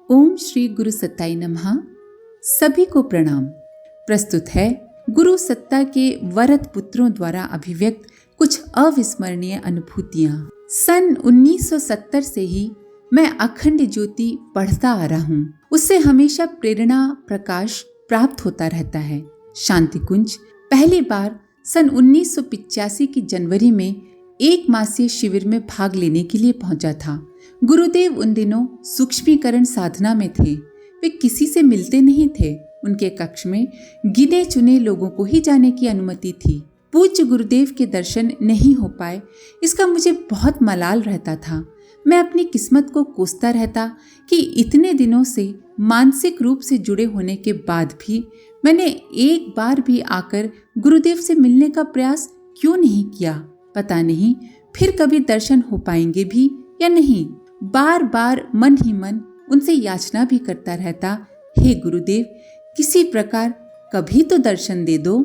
ओम श्री गुरु सत्ताई नमः। सभी को प्रणाम। प्रस्तुत है गुरु सत्ता के वरद पुत्रों द्वारा अभिव्यक्त कुछ अविस्मरणीय अनुभूतियां। सन 1970 से ही मैं अखंड ज्योति पढ़ता आ रहा हूँ। उससे हमेशा प्रेरणा प्रकाश प्राप्त होता रहता है। शांति कुंज पहली बार सन 1985 की जनवरी में एक मासीय शिविर में भाग लेने के लिए पहुंचा था। गुरुदेव उन दिनों सूक्ष्मीकरण साधना में थे। वे किसी से मिलते नहीं थे। उनके कक्ष में गिने चुने लोगों को ही जाने की अनुमति थी। पूज्य गुरुदेव के दर्शन नहीं हो पाए, इसका मुझे बहुत मलाल रहता था। मैं अपनी किस्मत को कोसता रहता कि इतने दिनों से मानसिक रूप से जुड़े होने के बाद भी मैंने एक बार भी आकर गुरुदेव से मिलने का प्रयास क्यों नहीं किया। पता नहीं फिर कभी दर्शन हो पाएंगे भी या नहीं। बार बार मन ही मन उनसे याचना भी करता रहता, हे गुरुदेव, किसी प्रकार कभी तो दर्शन दे दो।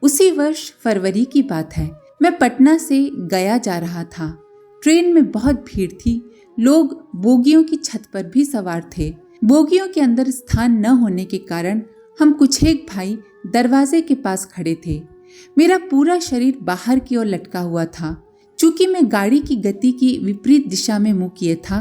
उसी वर्ष फरवरी की बात है। मैं पटना से गया जा रहा था। ट्रेन में बहुत भीड़ थी। लोग बोगियों की छत पर भी सवार थे। बोगियों के अंदर स्थान न होने के कारण हम कुछ एक भाई दरवाजे के पास खड़े थे। मेरा पूरा शरीर बाहर की ओर लटका हुआ था। चूंकि मैं गाड़ी की गति की विपरीत दिशा में मुंह किए था,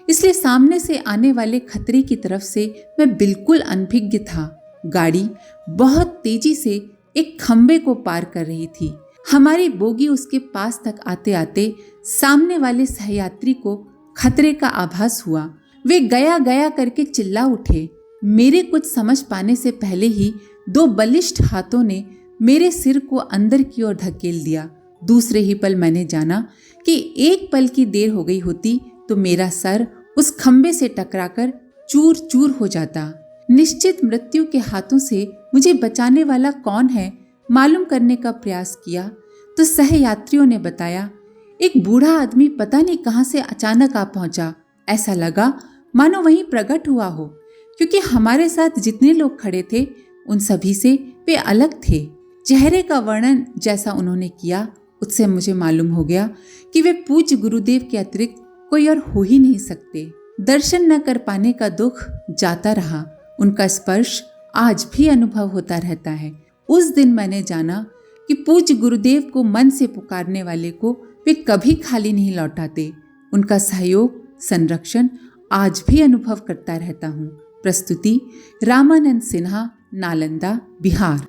इसलिए सामने से आने वाले खतरे की तरफ से मैं बिल्कुल अनभिज्ञ था। गाड़ी बहुत तेजी से एक खंबे को पार कर रही थी। हमारी बोगी उसके पास तक आते आते सामने वाले सहयात्री को खतरे का आभास हुआ। वे गया गया करके चिल्ला उठे। मेरे कुछ समझ पाने से पहले ही दो बलिष्ठ हाथों ने मेरे सिर को अंदर की ओर धकेल दिया। दूसरे ही पल मैंने जाना कि एक पल की देर हो गई होती तो मेरा सर उस खंबे से टकराकर चूर चूर हो जाता। निश्चित मृत्यु के हाथों से मुझे बचाने वाला कौन है मालूम करने का प्रयास किया तो सहयात्रियों ने बताया, एक बूढ़ा आदमी पता नहीं कहां से अचानक आ पहुंचा। ऐसा लगा मानो वहीं प्रकट हुआ हो, क्योंकि हमारे साथ जितने लोग खड़े थे उन सभी से वे अलग थे। चेहरे का वर्णन जैसा उन्होंने किया, उससे मुझे मालूम हो गया कि वे पूज्य गुरुदेव के अतिरिक्त कोई और हो ही नहीं सकते। दर्शन न कर पाने का दुख जाता रहा। उनका स्पर्श आज भी अनुभव होता रहता है। उस दिन मैंने जाना कि पूज्य गुरुदेव को मन से पुकारने वाले को वे कभी खाली नहीं लौटाते। उनका सहयोग संरक्षण आज भी अनुभव करता रहता हूँ। प्रस्तुति रामानंद सिन्हा, नालंदा, बिहार।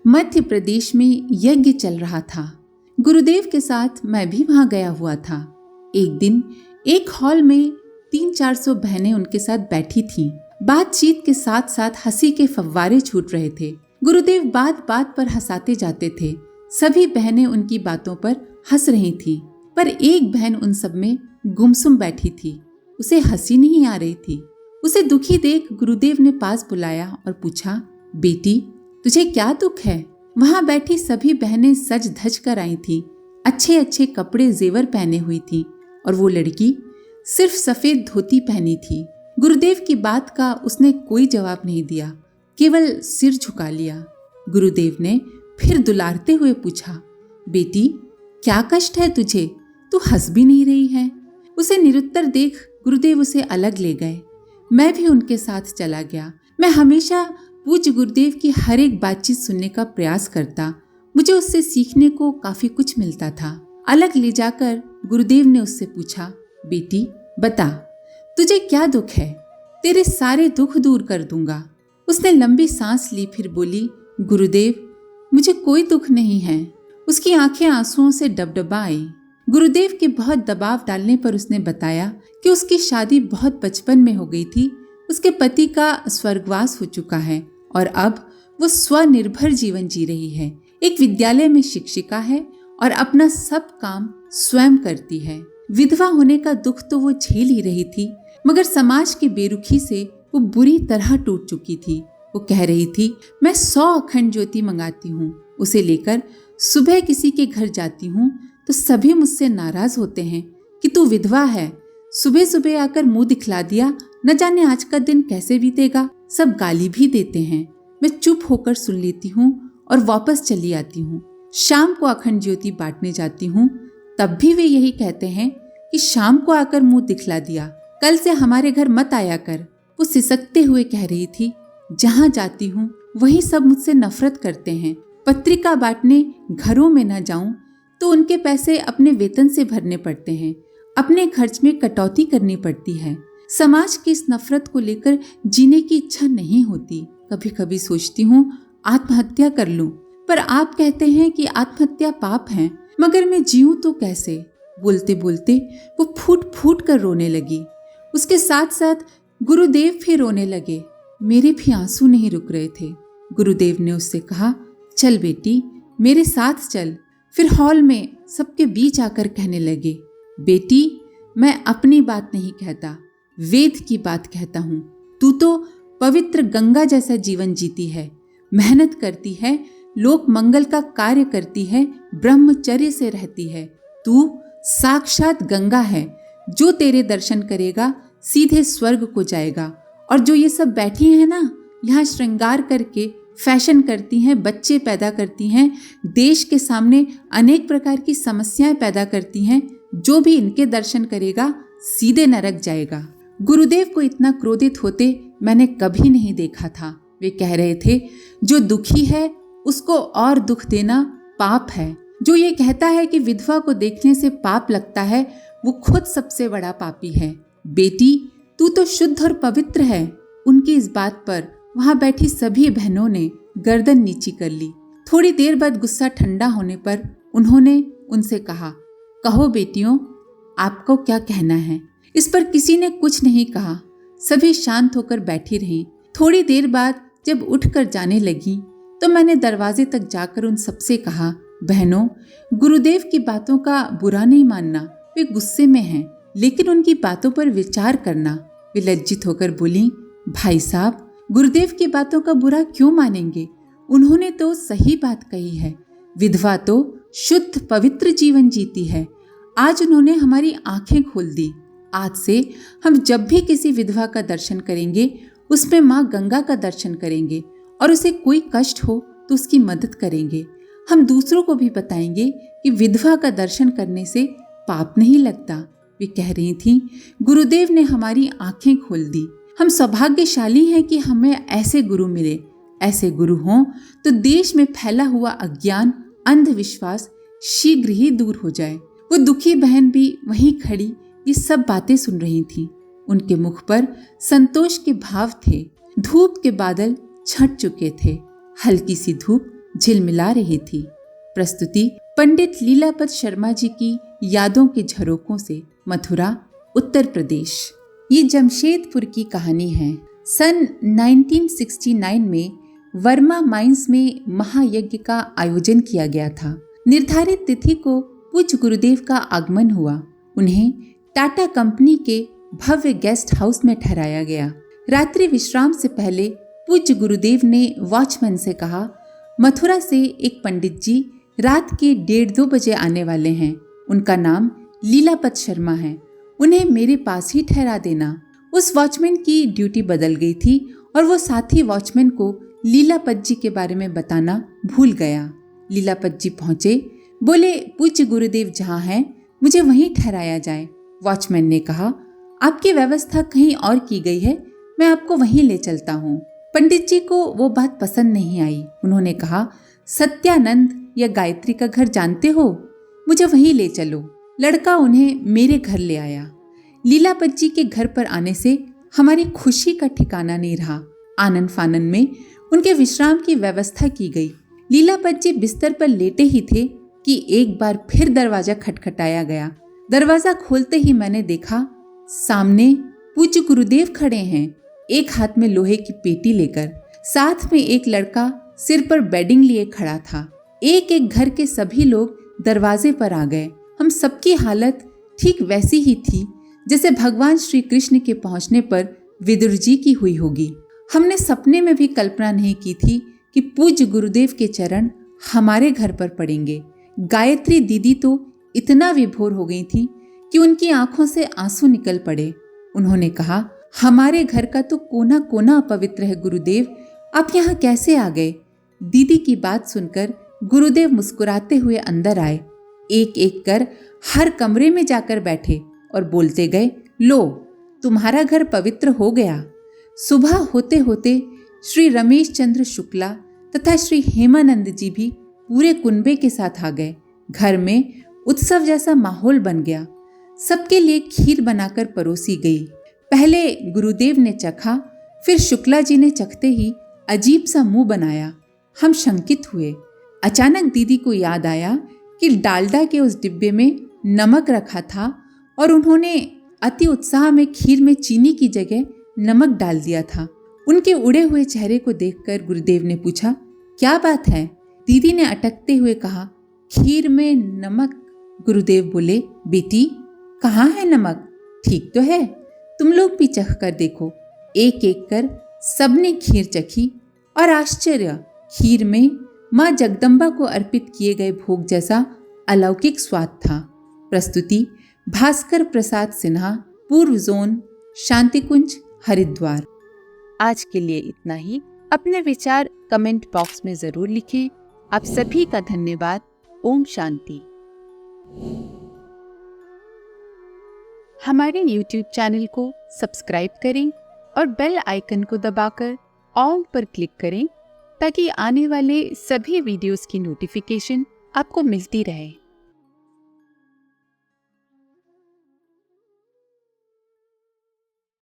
मध्य प्रदेश में यज्ञ चल रहा था। गुरुदेव के साथ मैं भी वहां गया हुआ था। एक दिन एक हॉल में 300-400 बहनें उनके साथ बैठी थीं। बातचीत के साथ साथ हंसी के फव्वारे छूट रहे थे। गुरुदेव बात बात पर हंसाते जाते थे। सभी बहनें उनकी बातों पर हंस रही थीं, पर एक बहन उन सब में गुमसुम बैठी थी। उसे हंसी नहीं आ रही थी। उसे दुखी देख गुरुदेव ने पास बुलाया और पूछा, बेटी तुझे क्या दुख है? वहां बैठी सभी बहनें सज धज कर आई थी। अच्छे अच्छे कपड़े जेवर पहने हुई थी और वो लड़की सिर्फ सफेद धोती पहनी थी। गुरुदेव की बात का उसने कोई जवाब नहीं दिया, केवल सिर झुका लिया। गुरुदेव ने फिर दुलारते हुए पूछा, बेटी क्या कष्ट है तुझे? तू हंस भी नहीं रही है। उसे निरुत्तर देख गुरुदेव उसे अलग ले गए। मैं भी उनके साथ चला गया। मैं हमेशा पूज्य गुरुदेव की हर एक बातचीत सुनने का प्रयास करता। मुझे उससे सीखने को काफी कुछ मिलता था। अलग ले जाकर गुरुदेव ने उससे पूछा, बेटी बता तुझे क्या दुख है? तेरे सारे दुख दूर कर दूंगा। उसने लंबी सांस ली, फिर बोली, गुरुदेव मुझे कोई दुख नहीं है। उसकी आंखें आंसुओं से डबडबा आई। गुरुदेव के बहुत दबाव डालने पर उसने बताया कि उसकी शादी बहुत बचपन में हो गई थी। उसके पति का स्वर्गवास हो चुका है और अब वो स्वनिर्भर जीवन जी रही है। एक विद्यालय में शिक्षिका है और अपना सब काम स्वयं करती है। विधवा होने का दुख तो वो झेल ही रही थी, मगर समाज की बेरुखी से वो बुरी तरह टूट चुकी थी। वो कह रही थी, मैं 100 अखंड ज्योति मंगाती हूँ, उसे लेकर सुबह किसी के घर जाती हूँ तो सभी मुझसे नाराज होते हैं कि तू विधवा है, सुबह सुबह आकर मुंह दिखला दिया, न जाने आज का दिन कैसे बीतेगा। सब गाली भी देते हैं। मैं चुप होकर सुन लेती हूँ और वापस चली आती हूँ। शाम को अखंड ज्योति बांटने जाती हूँ, तब भी वे यही कहते हैं कि शाम को आकर मुंह दिखला दिया, कल से हमारे घर मत आया कर। वो सिसकते हुए कह रही थी, जहाँ जाती हूँ वही सब मुझसे नफरत करते हैं। पत्रिका बांटने घरों में न जाऊं तो उनके पैसे अपने वेतन से भरने पड़ते हैं, अपने खर्च में कटौती करनी पड़ती है। समाज की इस नफरत को लेकर जीने की इच्छा नहीं होती। कभी कभी सोचती हूँ आत्महत्या कर लूं, पर आप कहते हैं कि आत्महत्या पाप है, मगर मैं जीऊं तो कैसे। बोलते बोलते वो फूट फूट कर रोने लगी। उसके साथ साथ गुरुदेव भी रोने लगे। मेरे भी आंसू नहीं रुक रहे थे। गुरुदेव ने उससे कहा, चल बेटी मेरे साथ चल। फिर हॉल में सबके बीच आकर कहने लगे, बेटी मैं अपनी बात नहीं कहता, वेद की बात कहता हूँ। तू तो पवित्र गंगा जैसा जीवन जीती है, मेहनत करती है, लोक मंगल का कार्य करती है, ब्रह्मचर्य से रहती है। तू साक्षात गंगा है। जो तेरे दर्शन करेगा सीधे स्वर्ग को जाएगा। और जो ये सब बैठी हैं ना, यहाँ श्रृंगार करके फैशन करती हैं, बच्चे पैदा करती हैं, देश के सामने अनेक प्रकार की समस्याएं पैदा करती हैं, जो भी इनके दर्शन करेगा सीधे नरक जाएगा। गुरुदेव को इतना क्रोधित होते मैंने कभी नहीं देखा था। वे कह रहे थे, जो दुखी है उसको और दुख देना पाप है। जो ये कहता है कि विधवा को देखने से पाप लगता है, वो खुद सबसे बड़ा पापी है। बेटी तू तो शुद्ध और पवित्र है। उनकी इस बात पर वहां बैठी सभी बहनों ने गर्दन नीची कर ली। थोड़ी देर बाद गुस्सा ठंडा होने पर उन्होंने उनसे कहा, कहो बेटियों आपको क्या कहना है। इस पर किसी ने कुछ नहीं कहा। सभी शांत होकर बैठी रहीं। थोड़ी देर बाद जब उठकर जाने लगी तो मैंने दरवाजे तक जाकर उन सबसे कहा, बहनों गुरुदेव की बातों का बुरा नहीं मानना, वे गुस्से में हैं, लेकिन उनकी बातों पर विचार करना। वे लज्जित होकर बोली, भाई साहब गुरुदेव की बातों का बुरा क्यों मानेंगे, उन्होंने तो सही बात कही है। विधवा तो शुद्ध पवित्र जीवन जीती है। आज उन्होंने हमारी आंखें खोल दी। आज से हम जब भी किसी विधवा का दर्शन करेंगे उसमें माँ गंगा का दर्शन करेंगे, और उसे कोई कष्ट हो तो उसकी मदद करेंगे। हम दूसरों को भी बताएंगे कि विधवा का दर्शन करने से पाप नहीं लगता। वे कह रही थीं, गुरुदेव ने हमारी आंखें खोल दी। हम सौभाग्यशाली हैं कि हमें ऐसे गुरु मिले। ऐसे गुरु हों तो देश में फैला हुआ अज्ञान, अंधविश्वास शीघ्र ही दूर हो जाए। वो दुखी बहन भी वहीं खड़ी ये सब बातें सुन रही थी। उनके मुख पर संतोष के भाव थे। धूप के बादल छट चुके थे। हल्की सी धूप झिलमिला रही थी। प्रस्तुति पंडित लीलापत शर्मा जी की यादों के झरोकों से, मथुरा, उत्तर प्रदेश। ये जमशेदपुर की कहानी है। सन 1969 में वर्मा माइंस में महायज्ञ का आयोजन किया गया था। निर्धारित तिथि को पूज्य गुरुदेव का आगमन हुआ। उन्हें टाटा कंपनी के भव्य गेस्ट हाउस में ठहराया गया। रात्रि विश्राम से पहले पूज्य गुरुदेव ने वॉचमैन से कहा, मथुरा से एक पंडित जी रात के 1:30 बजे आने वाले हैं। उनका नाम लीलापत शर्मा है। उन्हें मेरे पास ही ठहरा देना। उस वॉचमैन की ड्यूटी बदल गई थी और वो साथी वॉचमैन को लीलापत जी के बारे में बताना भूल गया। लीलापत जी पहुंचे, बोले, पूज्य गुरुदेव जहाँ हैं मुझे वहीं ठहराया जाए। वॉचमैन ने कहा, आपकी व्यवस्था कहीं और की गई है, मैं आपको वहीं ले चलता हूँ। पंडित जी को वो बात पसंद नहीं आई। उन्होंने कहा, सत्यानंद या गायत्री का घर जानते हो, मुझे वहीं ले चलो। लड़का उन्हें मेरे घर ले आया। लीलापत जी के घर पर आने से हमारी खुशी का ठिकाना नहीं रहा। आनन फानन में उनके विश्राम की व्यवस्था की गई। लीलापत जी बिस्तर पर लेटे ही थे कि एक बार फिर दरवाजा खटखटाया गया। दरवाजा खोलते ही मैंने देखा, सामने पूज्य गुरुदेव खड़े हैं, एक हाथ में लोहे की पेटी लेकर। साथ में एक लड़का सिर पर बेडिंग लिए खड़ा था। एक एक घर के सभी लोग दरवाजे पर आ गए। हम सबकी हालत ठीक वैसी ही थी जैसे भगवान श्री कृष्ण के पहुंचने पर विदुर जी की हुई होगी। हमने सपने में भी कल्पना नहीं की थी कि पूज्य गुरुदेव के चरण हमारे घर पर पड़ेंगे। गायत्री दीदी तो इतना विभोर हो गई थी कि उनकी आंखों से आंसू निकल पड़े। उन्होंने कहा, हमारे घर का तो कोना कोना अपवित्र है गुरुदेव, आप यहाँ कैसे आ गए। दीदी की बात सुनकर गुरुदेव मुस्कुराते हुए अंदर आए। एक एक कर हर कमरे में जाकर बैठे और बोलते गए, लो तुम्हारा घर पवित्र हो गया। सुबह होते होते श्री रमेश चंद्र शुक्ला तथा श्री हेमानंद जी भी पूरे कुनबे के साथ आ गए। घर में उत्सव जैसा माहौल बन गया। सबके लिए खीर बनाकर परोसी गई। पहले गुरुदेव ने चखा, फिर शुक्ला जी ने चखते ही अजीब सा मुंह बनाया। हम शंकित हुए। अचानक दीदी को याद आया कि डालडा के उस डिब्बे में नमक रखा था और उन्होंने अति उत्साह में खीर में चीनी की जगह नमक डाल दिया था। उनके उड़े हुए चेहरे को देखकर गुरुदेव ने पूछा, क्या बात है? दीदी ने अटकते हुए कहा, खीर में नमक। गुरुदेव बोले, बेटी कहाँ है नमक? ठीक तो है, तुम लोग भी चख कर देखो। एक एक कर सबने खीर चखी और आश्चर्य, खीर में माँ जगदम्बा को अर्पित किए गए भोग जैसा अलौकिक स्वाद था। प्रस्तुति भास्कर प्रसाद सिन्हा, पूर्व जोन, शांतिकुंज, हरिद्वार। आज के लिए इतना ही। अपने विचार कमेंट बॉक्स में जरूर लिखें। आप सभी का धन्यवाद। ओम शांति। हमारे YouTube चैनल को सब्सक्राइब करें और बेल आइकन को दबाकर ऑल पर क्लिक करें ताकि आने वाले सभी वीडियोस की नोटिफिकेशन आपको मिलती रहे।